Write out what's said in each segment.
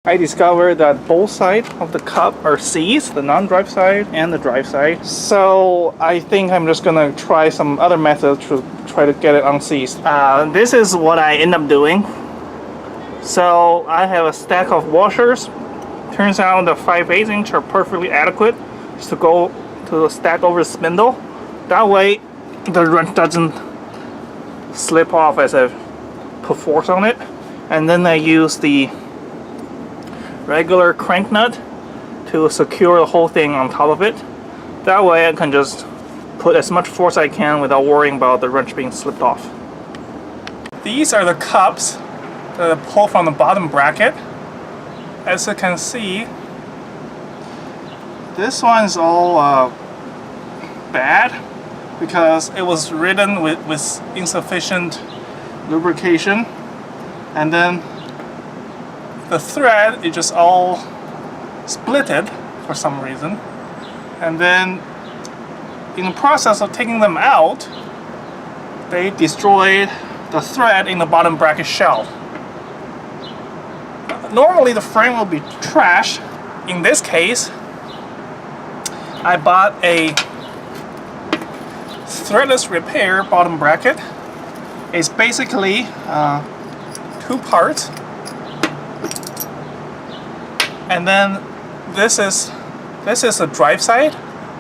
I discovered that both sides of the cup are seized, the non-drive side and the drive side. So I think I'm just gonna try some other methods to try to get it unseized. This is what I end up doing. So I have a stack of washers. Turns out the 5/8 inch are perfectly adequate just to go to stack over the spindle. That way the wrench doesn't slip off as I put force on it. And then I use the regular crank nut to secure the whole thing on top of it. That way I can just put as much force I can without worrying about the wrench being slipped off. These are the cups that I pull from the bottom bracket. As you can see, this one is all bad because it was ridden with insufficient lubrication, and then the thread is just all splitted for some reason, and then in the process of taking them out, they destroyed the thread in the bottom bracket shell. Normally the frame will be trash. In this case, I bought a threadless repair bottom bracket. It's basically two parts. And then this is a drive side,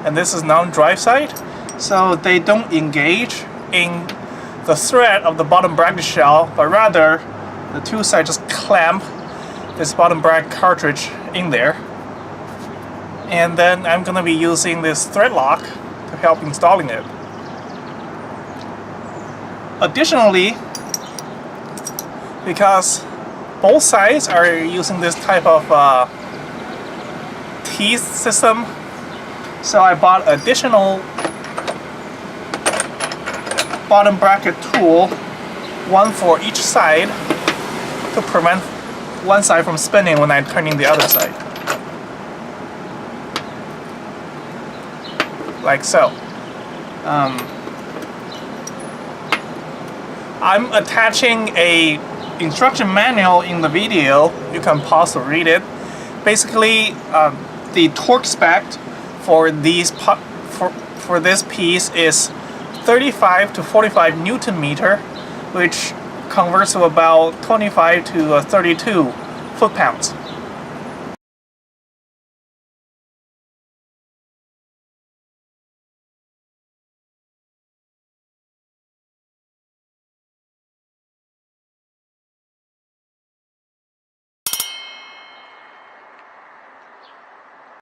and this is non-drive side, so they don't engage in the thread of the bottom bracket shell, but rather the two sides just clamp this bottom bracket cartridge in there. And then I'm gonna be using this thread lock to help installing it. Additionally, because both sides are using this type of teeth system, so I bought additional bottom bracket tool, one for each side, to prevent one side from spinning when I'm turning the other side. Like so. I'm attaching a instruction manual in the video. You can pause to read it. Basically, the torque spec for these for this piece is 35 to 45 Newton meter, which converts to about 25 to 32 foot-pounds.